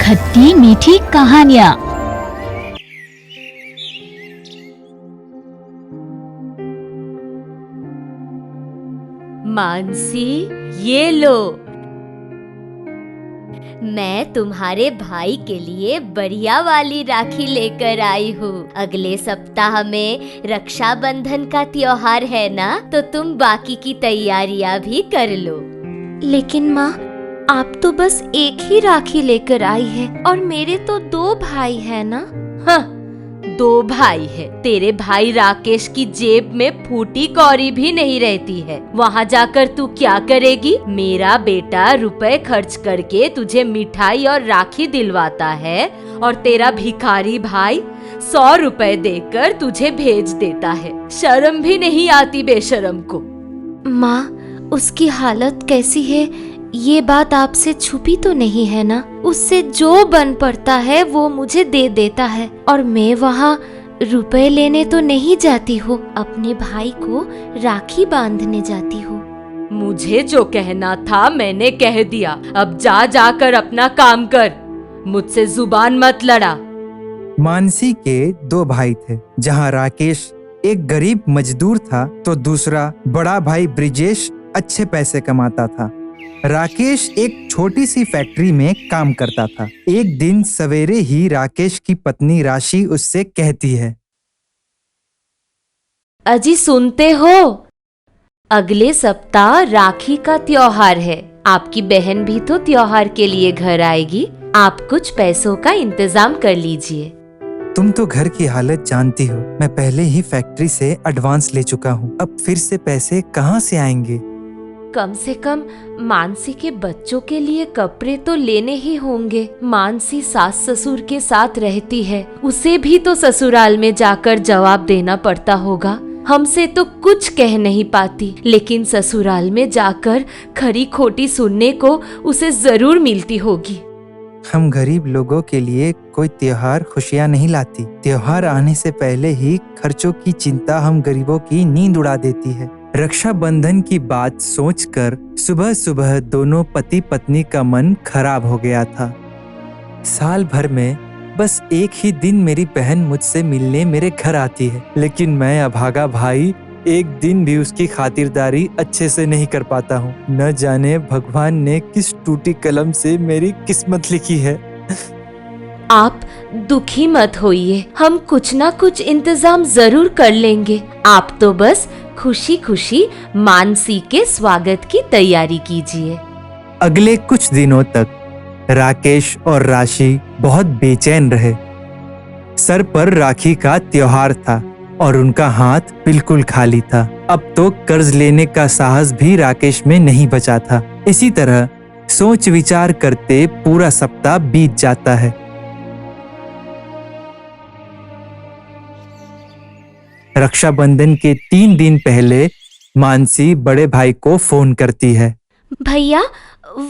खट्टी मीठी कहानियाँ। मानसी, ये लो, मैं तुम्हारे भाई के लिए बढ़िया वाली राखी लेकर आई हूँ। अगले सप्ताह में रक्षाबंधन का त्योहार है ना, तो तुम बाकी की तैयारियां भी कर लो। लेकिन माँ, आप तो बस एक ही राखी लेकर आई है और मेरे तो 2 भाई है ना। हाँ, 2 भाई है। तेरे भाई राकेश की जेब में फूटी कौड़ी भी नहीं रहती है। वहाँ जाकर तू क्या करेगी? मेरा बेटा रुपए खर्च करके तुझे मिठाई और राखी दिलवाता है और तेरा भिखारी भाई 100 रुपए देकर तुझे भेज देता है। शर्म भी नहीं आती बेशर्म को। माँ, उसकी हालत कैसी है ये बात आपसे छुपी तो नहीं है ना। उससे जो बन पड़ता है वो मुझे दे देता है और मैं वहाँ रुपए लेने तो नहीं जाती हूँ, अपने भाई को राखी बांधने जाती हूँ। मुझे जो कहना था मैंने कह दिया। अब जाकर अपना काम कर, मुझसे जुबान मत लड़ा। मानसी के 2 भाई थे, जहाँ राकेश एक गरीब मजदूर था तो दूसरा बड़ा भाई ब्रिजेश अच्छे पैसे कमाता था। राकेश एक छोटी सी फैक्ट्री में काम करता था। एक दिन सवेरे ही राकेश की पत्नी राशि उससे कहती है, अजी सुनते हो? अगले सप्ताह राखी का त्योहार है। आपकी बहन भी तो त्योहार के लिए घर आएगी। आप कुछ पैसों का इंतजाम कर लीजिए। तुम तो घर की हालत जानती हो। मैं पहले ही फैक्ट्री से एडवांस ले चुका हूँ। अब फिर से पैसे कहाँ से आएंगे? कम से कम मानसी के बच्चों के लिए कपड़े तो लेने ही होंगे। मानसी सास ससुर के साथ रहती है, उसे भी तो ससुराल में जाकर जवाब देना पड़ता होगा। हमसे तो कुछ कह नहीं पाती, लेकिन ससुराल में जाकर खरी खोटी सुनने को उसे जरूर मिलती होगी। हम गरीब लोगों के लिए कोई त्योहार खुशियाँ नहीं लाती। त्योहार आने से पहले ही खर्चों की चिंता हम गरीबों की नींद उड़ा देती है। रक्षाबंधन की बात सोचकर सुबह सुबह दोनों पति पत्नी का मन खराब हो गया था। साल भर में बस एक ही दिन मेरी बहन मुझसे मिलने मेरे घर आती है, लेकिन मैं अभागा भाई एक दिन भी उसकी खातिरदारी अच्छे से नहीं कर पाता हूँ। न जाने भगवान ने किस टूटी कलम से मेरी किस्मत लिखी है। आप दुखी मत होइए, हम कुछ ना कुछ इंतजाम जरूर कर लेंगे। आप तो बस खुशी खुशी मानसी के स्वागत की तैयारी कीजिए। अगले कुछ दिनों तक राकेश और राशि बहुत बेचैन रहे। सर पर राखी का त्योहार था और उनका हाथ बिल्कुल खाली था। अब तो कर्ज लेने का साहस भी राकेश में नहीं बचा था। इसी तरह सोच विचार करते पूरा सप्ताह बीत जाता है। रक्षाबंधन के 3 दिन पहले मानसी बड़े भाई को फोन करती है। भैया,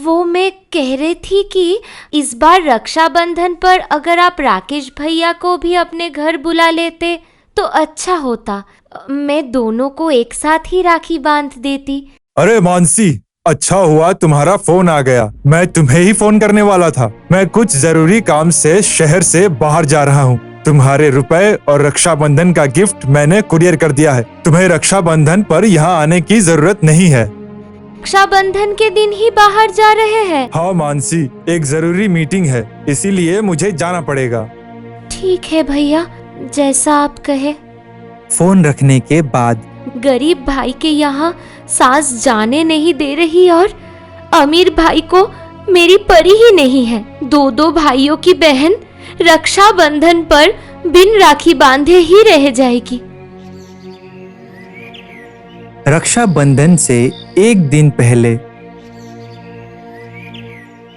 वो मैं कह रही थी कि इस बार रक्षाबंधन पर अगर आप राकेश भैया को भी अपने घर बुला लेते तो अच्छा होता। मैं दोनों को एक साथ ही राखी बांध देती। अरे मानसी, अच्छा हुआ तुम्हारा फोन आ गया। मैं तुम्हें ही फोन करने वाला था। मैं कुछ जरूरी काम से शहर से बाहर जा रहा हूँ। तुम्हारे रुपए और रक्षाबंधन का गिफ्ट मैंने कुरियर कर दिया है। तुम्हें रक्षाबंधन पर यहाँ आने की जरूरत नहीं है। रक्षाबंधन के दिन ही बाहर जा रहे हैं? हाँ मानसी, एक जरूरी मीटिंग है, इसीलिए मुझे जाना पड़ेगा। ठीक है भैया, जैसा आप कहे। फोन रखने के बाद गरीब भाई के यहाँ सास जाने नहीं दे रही और अमीर भाई को मेरी परी ही नहीं है। 2 भाइयों की बहन रक्षाबंधन पर बिन राखी बांधे ही रह जाएगी। रक्षाबंधन से एक दिन पहले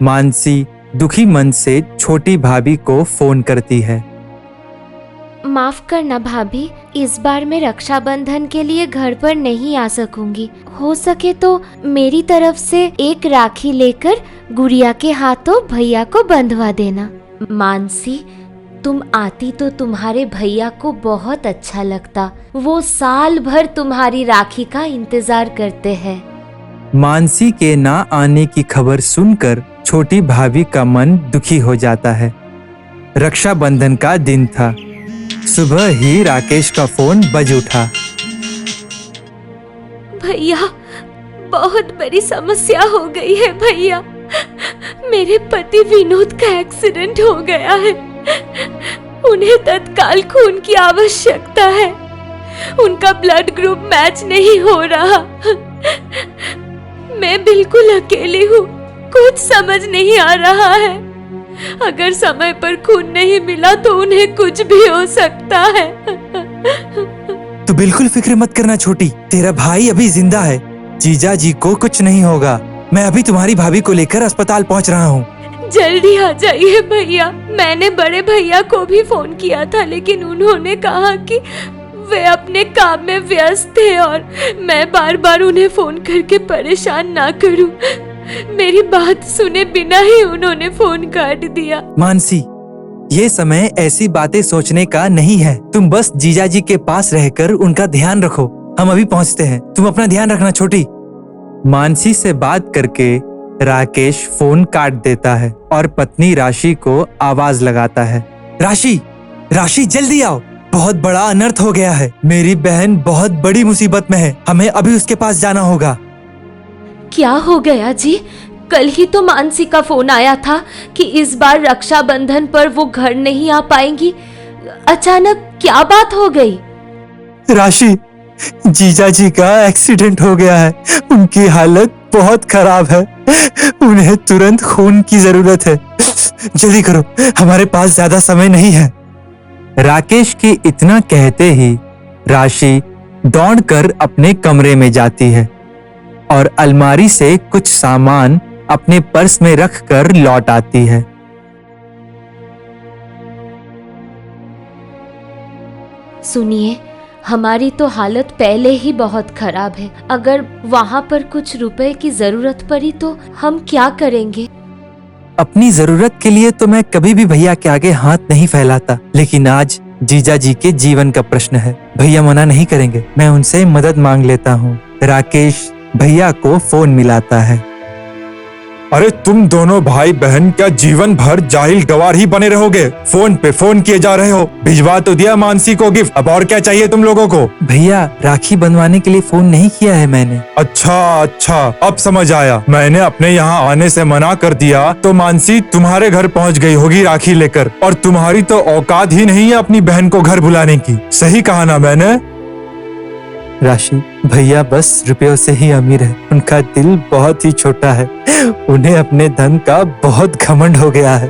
मानसी दुखी मन से छोटी भाभी को फोन करती है। माफ करना भाभी, इस बार मैं रक्षाबंधन के लिए घर पर नहीं आ सकूंगी। हो सके तो मेरी तरफ से एक राखी लेकर गुड़िया के हाथों भैया को बंधवा देना। मानसी, तुम आती तो तुम्हारे भैया को बहुत अच्छा लगता। वो साल भर तुम्हारी राखी का इंतजार करते हैं। मानसी के ना आने की खबर सुनकर छोटी भाभी का मन दुखी हो जाता है। रक्षाबंधन का दिन था। सुबह ही राकेश का फोन बज उठा। भैया, बहुत बड़ी समस्या हो गई है भैया। मेरे पति विनोद का एक्सीडेंट हो गया है। उन्हें तत्काल खून की आवश्यकता है। उनका ब्लड ग्रुप मैच नहीं हो रहा। मैं बिल्कुल अकेली हूँ, कुछ समझ नहीं आ रहा है। अगर समय पर खून नहीं मिला तो उन्हें कुछ भी हो सकता है। तू बिल्कुल फिक्र मत करना छोटी, तेरा भाई अभी जिंदा है। जीजा जी को कुछ नहीं होगा। मैं अभी तुम्हारी भाभी को लेकर अस्पताल पहुंच रहा हूँ। जल्दी आ जाइए भैया। मैंने बड़े भैया को भी फोन किया था, लेकिन उन्होंने कहा कि वे अपने काम में व्यस्त थे और मैं बार बार उन्हें फोन करके परेशान ना करूं। मेरी बात सुने बिना ही उन्होंने फोन काट दिया। मानसी, ये समय ऐसी बातें सोचने का नहीं है। तुम बस जीजा जी के पास रहकर उनका ध्यान रखो। हम अभी पहुंचते हैं, तुम अपना ध्यान रखना छोटी। मानसी से बात करके राकेश फोन काट देता है और पत्नी राशि को आवाज लगाता है। राशि, राशि जल्दी आओ, बहुत बड़ा अनर्थ हो गया है। मेरी बहन बहुत बड़ी मुसीबत में है, हमें अभी उसके पास जाना होगा। क्या हो गया जी? कल ही तो मानसी का फोन आया था कि इस बार रक्षाबंधन पर वो घर नहीं आ पाएंगी। अचानक क्या बात हो गई? राशि, जीजा जी का एक्सीडेंट हो गया है। उनकी हालत बहुत खराब है। उन्हें तुरंत खून की जरूरत है। जल्दी करो, हमारे पास ज्यादा समय नहीं है। राकेश के इतना कहते ही राशि दौड़कर अपने कमरे में जाती है और अलमारी से कुछ सामान अपने पर्स में रखकर लौट आती है। सुनिए, हमारी तो हालत पहले ही बहुत खराब है। अगर वहाँ पर कुछ रुपए की जरूरत पड़ी तो हम क्या करेंगे? अपनी जरूरत के लिए तो मैं कभी भी भैया के आगे हाथ नहीं फैलाता, लेकिन आज जीजा जी के जीवन का प्रश्न है। भैया मना नहीं करेंगे। मैं उनसे मदद मांग लेता हूँ। राकेश भैया को फोन मिलाता है। अरे तुम दोनों भाई बहन क्या जीवन भर जाहिल गवार ही बने रहोगे? फोन पे फोन किए जा रहे हो। भिजवा तो दिया मानसी को गिफ्ट, अब और क्या चाहिए तुम लोगों को? भैया, राखी बंधवाने के लिए फोन नहीं किया है मैंने। अच्छा, अब समझ आया। मैंने अपने यहाँ आने से मना कर दिया तो मानसी तुम्हारे घर पहुँच गई होगी राखी लेकर, और तुम्हारी तो औकात ही नहीं है अपनी बहन को घर बुलाने की। सही कहा ना मैंने? राशि, भैया बस रुपयों से ही अमीर है। उनका दिल बहुत ही छोटा है। उन्हें अपने धन का बहुत घमंड हो गया है।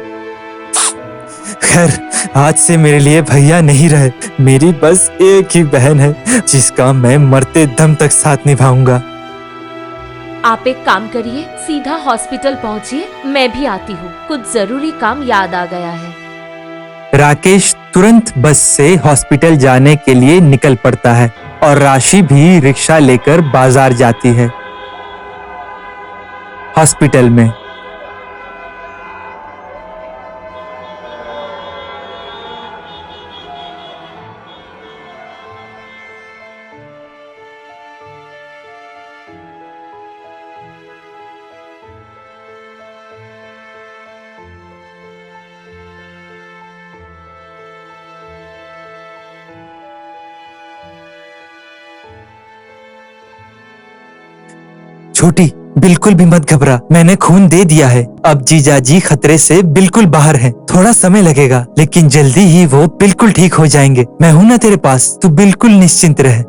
खैर, आज से मेरे लिए भैया नहीं रहे। मेरी बस एक ही बहन है जिसका मैं मरते दम तक साथ निभाऊंगा। आप एक काम करिए, सीधा हॉस्पिटल पहुँचिए। मैं भी आती हूँ, कुछ जरूरी काम याद आ गया है। राकेश तुरंत बस से हॉस्पिटल जाने के लिए निकल पड़ता है और राशि भी रिक्शा लेकर बाजार जाती है। हॉस्पिटल में छोटी, बिल्कुल भी मत घबरा। मैंने खून दे दिया है। अब जीजा जी खतरे से बिल्कुल बाहर हैं। थोड़ा समय लगेगा, लेकिन जल्दी ही वो बिल्कुल ठीक हो जाएंगे। मैं हूं ना तेरे पास, तू बिल्कुल निश्चिंत रह।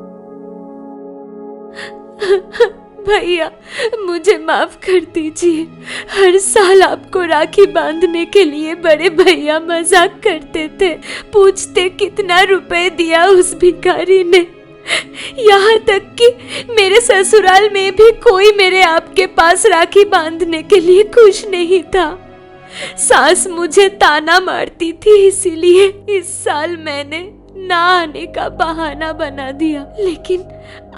भैया, मुझे माफ कर दीजिए। हर साल आपको राखी बांधने के लिए बड़े भैया मजाक करते थे, पूछते कितना रुपए दिया उस भिखारी ने। यहाँ तक कि मेरे ससुराल में भी कोई मेरे आपके पास राखी बांधने के लिए खुश नहीं था। सास मुझे ताना मारती थी, इसीलिए इस साल मैंने ना आने का बहाना बना दिया। लेकिन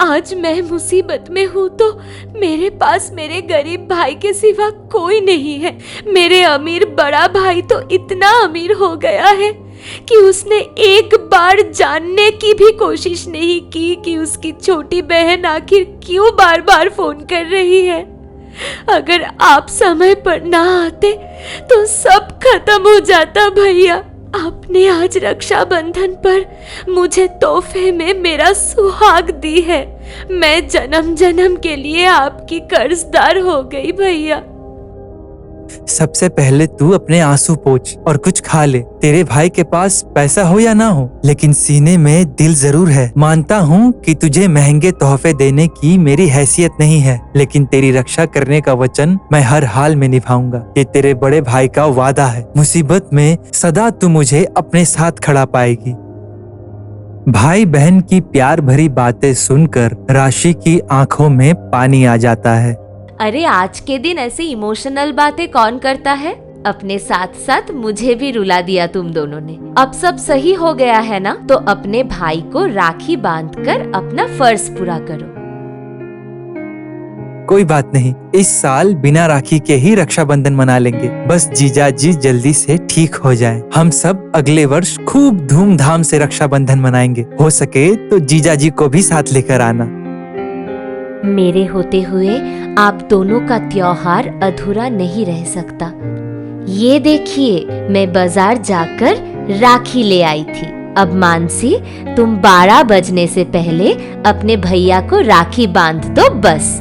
आज मैं मुसीबत में हूँ तो मेरे पास मेरे गरीब भाई के सिवा कोई नहीं है। मेरे अमीर बड़ा भाई तो इतना अमीर हो गया है कि उसने एक बार जानने की भी कोशिश नहीं की कि उसकी छोटी बहन आखिर क्यों बार बार फोन कर रही है। अगर आप समय पर ना आते तो सब खत्म हो जाता भैया। आपने आज रक्षाबंधन पर मुझे तोहफे में मेरा सुहाग दी है। मैं जन्म जन्म के लिए आपकी कर्जदार हो गई भैया। सबसे पहले तू अपने आंसू पोंछ और कुछ खा ले। तेरे भाई के पास पैसा हो या ना हो, लेकिन सीने में दिल जरूर है। मानता हूँ कि तुझे महंगे तोहफे देने की मेरी हैसियत नहीं है, लेकिन तेरी रक्षा करने का वचन मैं हर हाल में निभाऊंगा। ये तेरे बड़े भाई का वादा है। मुसीबत में सदा तू मुझे अपने साथ खड़ा पाएगी। भाई बहन की प्यार भरी बातें सुनकर राशि की आंखों में पानी आ जाता है। अरे आज के दिन ऐसी इमोशनल बातें कौन करता है? अपने साथ साथ मुझे भी रुला दिया तुम दोनों ने। अब सब सही हो गया है ना, तो अपने भाई को राखी बांधकर अपना फर्ज पूरा करो। कोई बात नहीं, इस साल बिना राखी के ही रक्षाबंधन मना लेंगे। बस जीजा जी जल्दी से ठीक हो जाएं। हम सब अगले वर्ष खूब धूमधाम से रक्षाबंधन मनाएंगे। हो सके तो जीजा जी को भी साथ लेकर आना। मेरे होते हुए आप दोनों का त्योहार अधूरा नहीं रह सकता। ये देखिए, मैं बाजार जाकर राखी ले आई थी। अब मानसी, तुम 12 बजने से पहले अपने भैया को राखी बांध दो बस।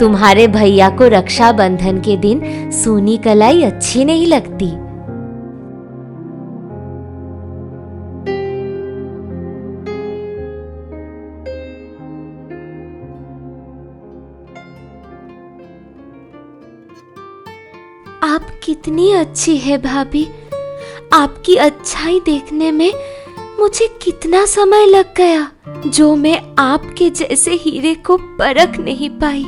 तुम्हारे भैया को रक्षाबंधन के दिन सोनी कलाई अच्छी नहीं लगती। आप कितनी अच्छी है भाभी। आपकी अच्छाई देखने में मुझे कितना समय लग गया, जो मैं आपके जैसे हीरे को परख नहीं पाई।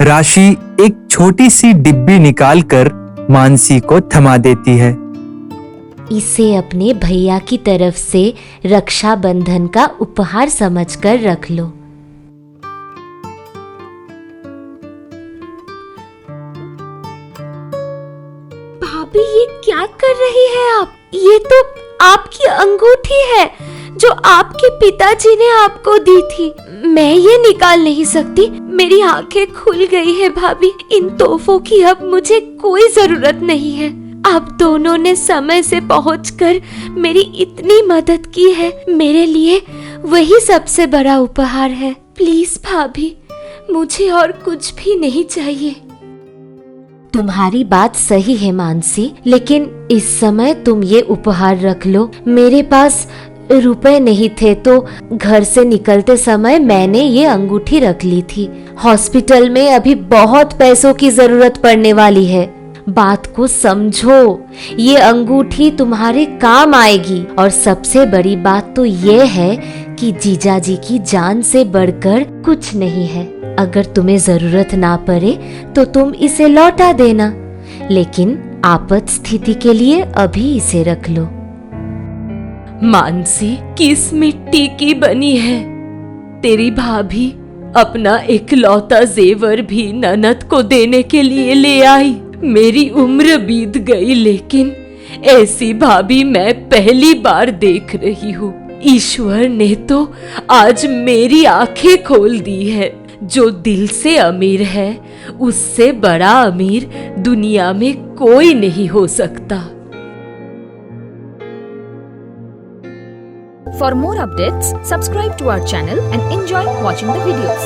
राशि एक छोटी सी डिब्बी निकालकर मानसी को थमा देती है। इसे अपने भैया की तरफ से रक्षाबंधन का उपहार समझकर रख लो। भाभी, ये क्या कर रही है आप? ये तो आपकी अंगूठी है जो आपके पिताजी ने आपको दी थी। मैं ये निकाल नहीं सकती। मेरी आंखें खुल गई है भाभी। इन तोहफों की अब मुझे कोई जरूरत नहीं है। आप दोनों ने समय से पहुंचकर मेरी इतनी मदद की है। मेरे लिए वही सबसे बड़ा उपहार है। प्लीज भाभी, मुझे और कुछ भी नहीं चाहिए। तुम्हारी बात सही है मानसी, लेकिन इस समय तुम ये उपहार रख लो। मेरे पास रुपए नहीं थे तो घर से निकलते समय मैंने ये अंगूठी रख ली थी। हॉस्पिटल में अभी बहुत पैसों की जरूरत पड़ने वाली है। बात को समझो, ये अंगूठी तुम्हारे काम आएगी। और सबसे बड़ी बात तो ये है कि जीजा जी की जान से बढ़कर कुछ नहीं है। अगर तुम्हें जरूरत ना पड़े तो तुम इसे लौटा देना, लेकिन आपात स्थिति के लिए अभी इसे रख लो। मानसी किस मिट्टी की बनी है? तेरी भाभी अपना इकलौता जेवर भी ननद को देने के लिए ले आई। मेरी उम्र बीत गई, लेकिन ऐसी भाभी मैं पहली बार देख रही हूँ। ईश्वर ने तो आज मेरी आंखें खोल दी है। जो दिल से अमीर है, उससे बड़ा अमीर दुनिया में कोई नहीं हो सकता। For more updates, subscribe to our channel and enjoy watching the videos.